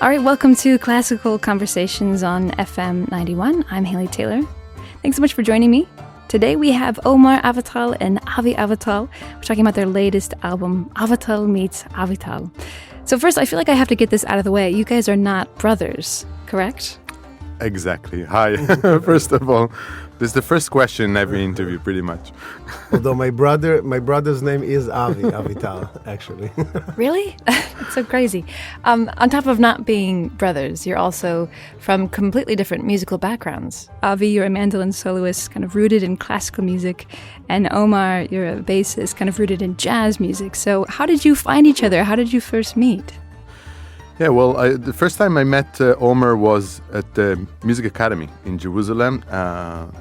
All right, welcome to Classical Conversations on FM 91. I'm Haley Taylor. Thanks so much for joining me. Today we have Omer Avital and Avi Avital. We're talking about their latest album, Avital Meets Avital. So first, I feel like I have to get this out of the way. You guys are not brothers, correct? Exactly. Hi. First of all, this is the first question in every interview, pretty much. Although my brother's name is Avi Avital, actually. Really? That's so crazy. On top of not being brothers, you're also from completely different musical backgrounds. Avi, you're a mandolin soloist, kind of rooted in classical music, and Omar, you're a bassist, kind of rooted in jazz music. So how did you find each other? How did you first meet? Yeah, well, the first time I met Omer was at the Music Academy in Jerusalem.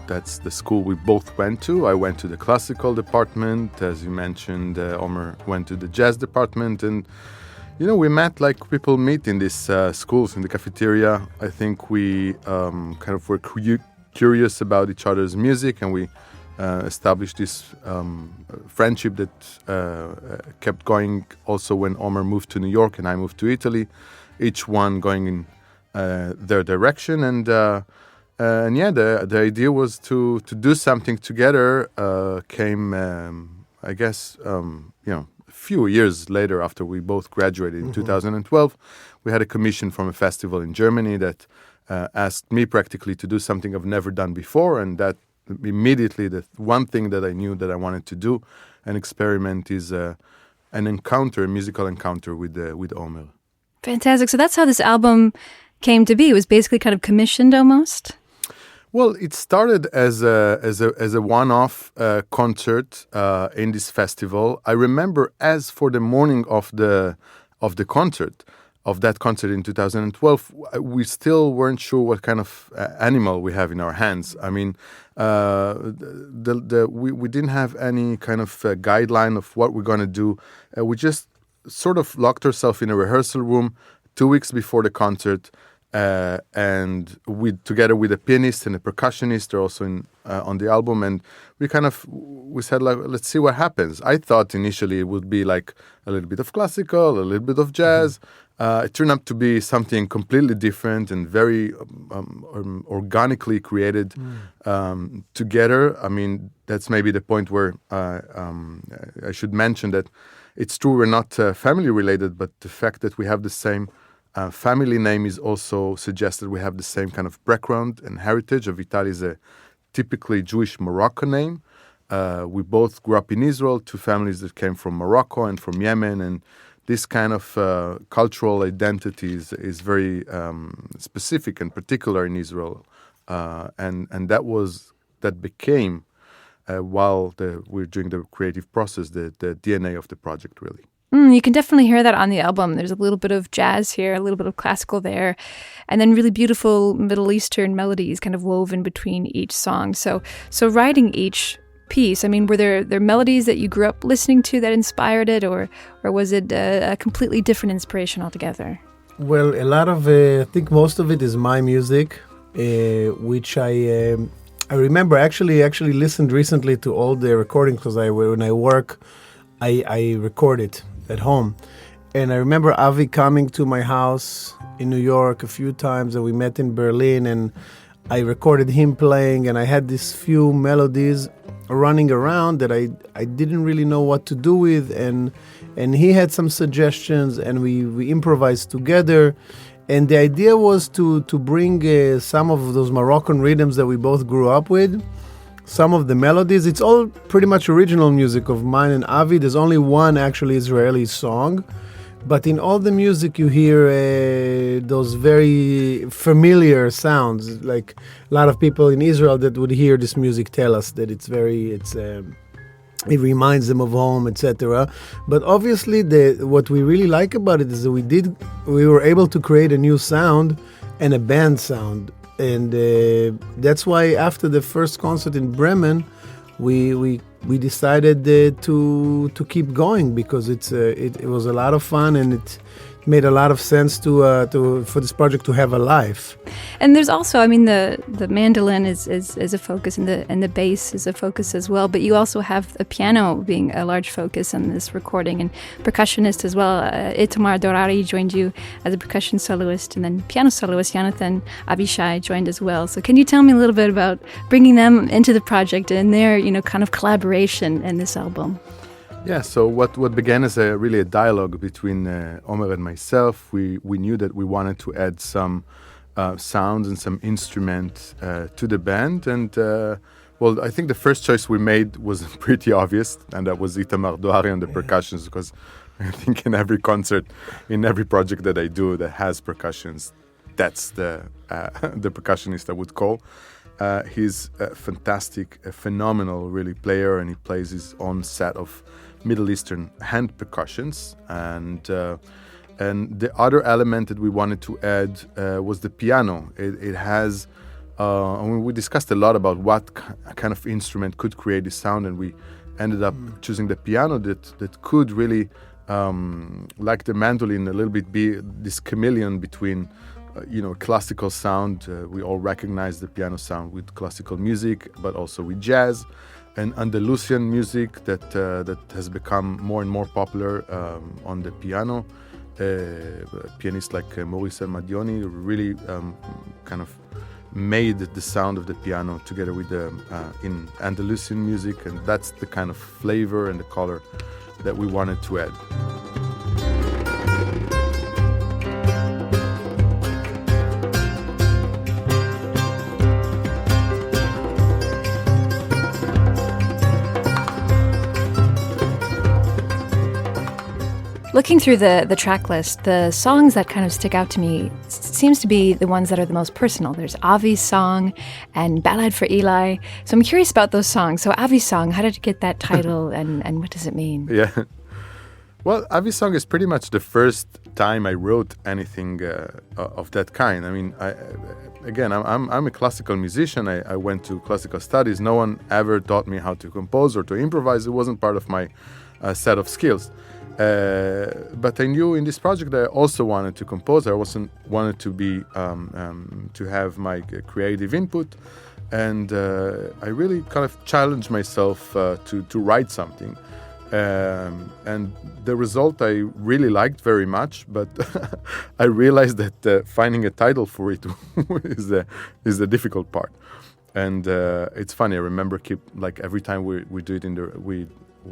That's the school we both went to. I went to the classical department. As you mentioned, Omer went to the jazz department. And, you know, we met like people meet in these schools, in the cafeteria. I think we kind of were curious about each other's music, and we established this friendship that kept going also when Omer moved to New York and I moved to Italy, each one going in their direction. And yeah, the idea was to do something together. Came, I guess, a few years later after we both graduated in 2012. We had a commission from a festival in Germany that asked me practically to do something I've never done before, and that immediately the one thing that I knew that I wanted to do, an experiment, is an encounter, a musical encounter with Omer. Fantastic. So that's how this album came to be. It was basically kind of commissioned almost? Well, it started as a one-off concert in this festival. I remember as for the morning of the concert, of that concert in 2012, we still weren't sure what kind of animal we have in our hands. I mean, we didn't have any kind of guideline of what we're going to do. We just sort of locked ourselves in a rehearsal room 2 weeks before the concert, and together with a pianist and a percussionist, they're also on the album, and we said, like, let's see what happens. I thought initially it would be like a little bit of classical, a little bit of jazz. It turned out to be something completely different and very organically created together. I mean, that's maybe the point where I should mention that it's true we're not family related, but the fact that we have the same family name is also suggested we have the same kind of background and heritage. Avital is a typically Jewish Moroccan name. We both grew up in Israel, two families that came from Morocco and from Yemen, and this kind of cultural identity is very specific and particular in Israel, and that became while we're doing the creative process the DNA of the project, really. You can definitely hear that on the album. There's a little bit of jazz here, a little bit of classical there, and then really beautiful Middle Eastern melodies kind of woven between each song. So writing each piece, I mean, were there melodies that you grew up listening to that inspired it, or was it a completely different inspiration altogether? Well, a lot of, I think most of it is my music, which I remember actually listened recently to all the recordings, because when I work, I record it at home. And I remember Avi coming to my house in New York a few times, and we met in Berlin, and I recorded him playing, and I had these few melodies running around that I didn't really know what to do with, and he had some suggestions, and we improvised together. And the idea was to bring some of those Moroccan rhythms that we both grew up with, some of the melodies. It's all pretty much original music of mine and Avi. There's only one actually Israeli song, but in all the music you hear those very familiar sounds. Like a lot of people in Israel that would hear this music tell us that it reminds them of home, etc. But obviously what we really like about it is that we were able to create a new sound and a band sound. And that's why after the first concert in Bremen, we decided to keep going, because it was a lot of fun, and made a lot of sense to for this project to have a life. And there's also, I mean, the mandolin is a focus, and the bass is a focus as well. But you also have the piano being a large focus in this recording, and percussionist as well. Itamar Dorari joined you as a percussion soloist, and then piano soloist Jonathan Avishai joined as well. So can you tell me a little bit about bringing them into the project and their, kind of collaboration in this album? Yeah, so what began as really a dialogue between Omer and myself, we knew that we wanted to add some sounds and some instruments to the band. And, I think the first choice we made was pretty obvious, and that was Itamar Doari on the percussions, because I think in every concert, in every project that I do that has percussions, that's the percussionist I would call. He's a fantastic, a phenomenal really player, and he plays his own set of Middle Eastern hand percussions. And the other element that we wanted to add was the piano. It has, we discussed a lot about what kind of instrument could create this sound, and we ended up choosing the piano that could really, like the mandolin, a little bit be this chameleon between classical sound. We all recognize the piano sound with classical music, but also with jazz and Andalusian music that has become more and more popular on the piano. Pianists like Maurice Almadioni really kind of made the sound of the piano together with in Andalusian music, and that's the kind of flavor and the color that we wanted to add. Looking through the track list, the songs that kind of stick out to me seems to be the ones that are the most personal. There's Avi's song and Ballad for Eli. So I'm curious about those songs. So Avi's song, how did it get that title and what does it mean? Yeah. Well, Avi's song is pretty much the first time I wrote anything of that kind. I mean, I'm a classical musician. I went to classical studies. No one ever taught me how to compose or to improvise. It wasn't part of my set of skills. But I knew in this project that I also wanted to compose. I wanted to be to have my creative input, and I really kind of challenged myself to write something. And the result I really liked very much, but I realized that finding a title for it is the difficult part. And it's funny. I remember every time we do it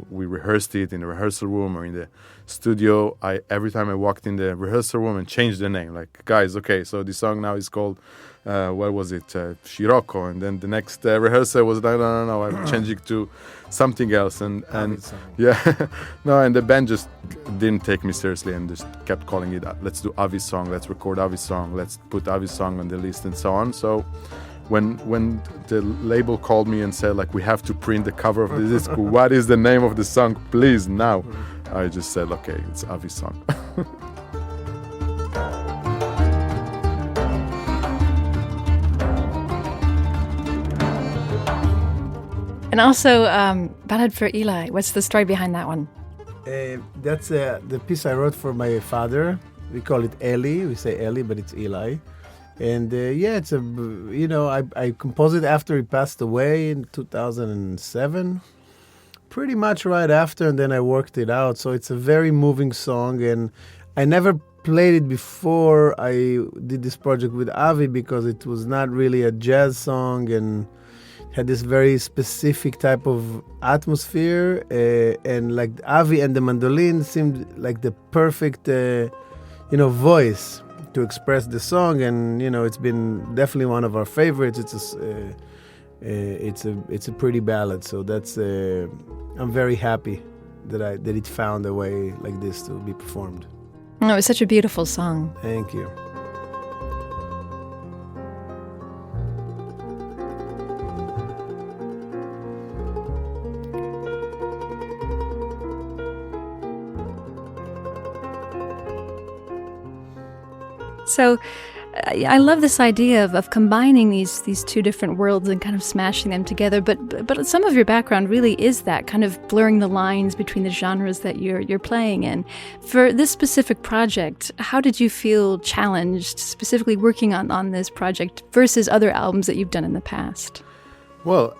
we rehearsed it in the rehearsal room or in the studio. Every time I walked in the rehearsal room and changed the name, like, guys, okay, so this song now is called, what was it, Shiroko, and then the next rehearsal was, no, I'm changing to something else, and yeah, no, and the band just didn't take me seriously and just kept calling it, let's do Avi's song, let's record Avi's song, let's put Avi's song on the list, and so on. So when the label called me and said, like, we have to print the cover of the disc, what is the name of the song, please, now, I just said, okay, it's Avi's song. And also, Ballad for Eli, what's the story behind that one? That's the piece I wrote for my father. We call it Eli. We say Eli, but it's Eli. And it's I composed it after he passed away in 2007, pretty much right after, and then I worked it out. So it's a very moving song, and I never played it before I did this project with Avi because it was not really a jazz song and had this very specific type of atmosphere, and like Avi and the mandolin seemed like the perfect, voice to express the song, and it's been definitely one of our favorites. It's a pretty ballad, so that's I'm very happy that it found a way like this to be performed. Oh, it was such a beautiful song. Thank you. So I love this idea of combining these two different worlds and kind of smashing them together. But some of your background really is that kind of blurring the lines between the genres that you're playing in. For this specific project, how did you feel challenged, specifically working on this project versus other albums that you've done in the past? Well,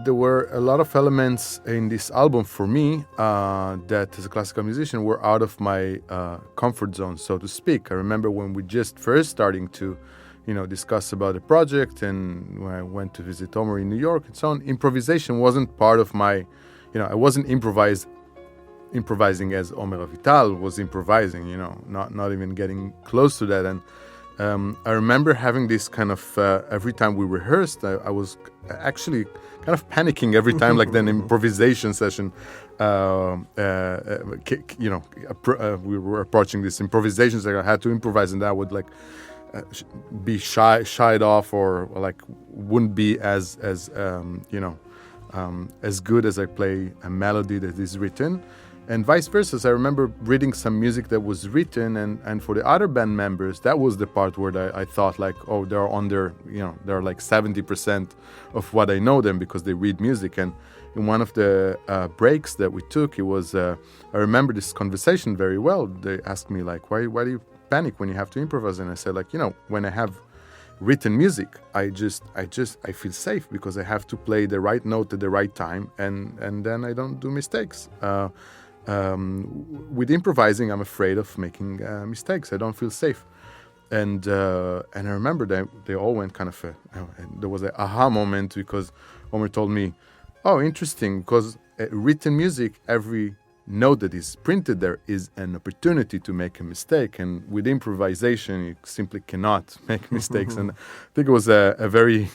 there were a lot of elements in this album for me that, as a classical musician, were out of my comfort zone, so to speak. I remember when we just first starting to, discuss about the project, and when I went to visit Omer in New York and so on, improvisation wasn't part of my, I wasn't improvising as Omer Avital was improvising, not even getting close to that. And I remember having this kind of, every time we rehearsed, I was actually kind of panicking every time, like an improvisation session. We were approaching this improvisation session. I had to improvise, and I would be shied off, or like wouldn't be as good as I play a melody that is written. And vice versa. So I remember reading some music that was written, and for the other band members, that was the part where I thought they're under, they're like 70% of what I know them, because they read music. And in one of the breaks that we took, it was, I remember this conversation very well. They asked me why do you panic when you have to improvise? And I said when I have written music, I feel safe, because I have to play the right note at the right time, and then I don't do mistakes. With improvising, I'm afraid of making mistakes. I don't feel safe. And I remember they all went kind of, there was an aha moment, because Omer told me, oh, interesting, because written music, every note that is printed there is an opportunity to make a mistake. And with improvisation, you simply cannot make mistakes. And I think it was a very...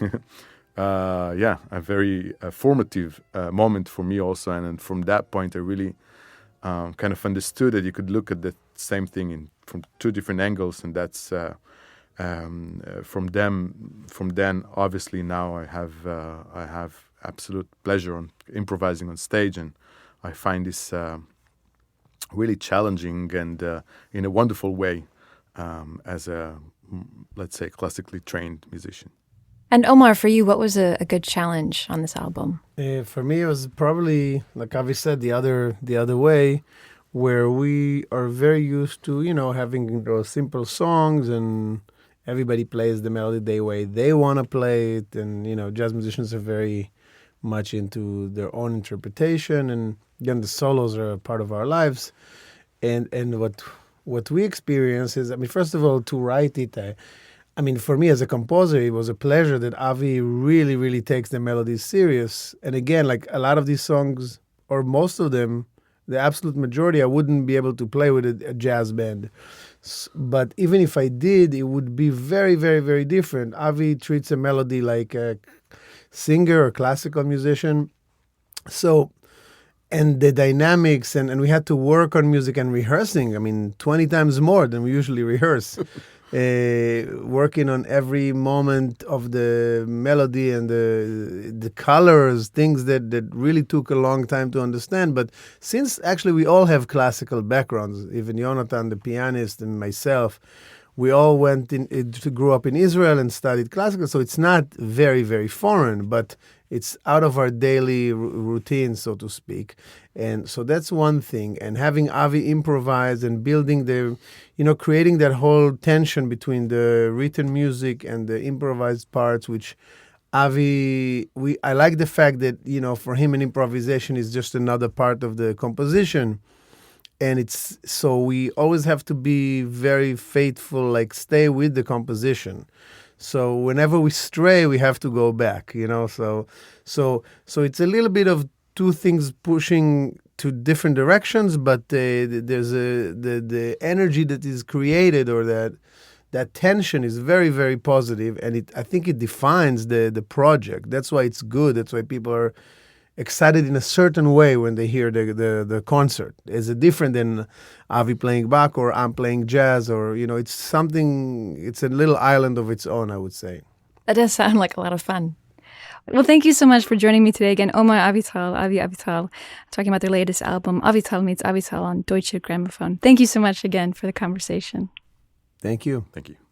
a very formative moment for me also. And from that point, I really kind of understood that you could look at the same thing from two different angles, and that's from then. Obviously, now I have absolute pleasure on improvising on stage, and I find this really challenging and in a wonderful way as a, let's say, classically trained musician. And Omer, for you, what was a good challenge on this album? For me, it was probably, like Avi said, the other way, where we are very used to, having those simple songs, and everybody plays the melody the way they want to play it, and jazz musicians are very much into their own interpretation, and again, the solos are a part of our lives, and what we experience is, first of all, to write it. For me as a composer, it was a pleasure that Avi really, really takes the melodies serious. And again, a lot of these songs, or most of them, the absolute majority, I wouldn't be able to play with a jazz band. But even if I did, it would be very, very, very different. Avi treats a melody like a singer or classical musician. So, and the dynamics, and we had to work on music and rehearsing, 20 times more than we usually rehearse. Working on every moment of the melody and the colors, things that really took a long time to understand. But since actually we all have classical backgrounds, even Jonathan, the pianist, and myself, we all grew up in Israel and studied classical, so it's not very, very foreign, but it's out of our daily routine, so to speak. And so that's one thing. And having Avi improvise and building creating that whole tension between the written music and the improvised parts, which Avi, I like the fact that, for him, an improvisation is just another part of the composition. And so we always have to be very faithful, stay with the composition. So whenever we stray, we have to go back, So it's a little bit of two things pushing to different directions, but there's the energy that is created, or that tension is very, very positive, and I think it defines the project. That's why it's good. That's why people are excited in a certain way when they hear the concert. It's different than Avi playing Bach or I'm playing jazz, or it's a little island of its own, I would say. That does sound like a lot of fun. Well, thank you so much for joining me today again, Omer Avital, Avi Avital, talking about their latest album, Avital Meets Avital, on Deutsche Grammophon. Thank you so much again for the conversation. Thank you. Thank you.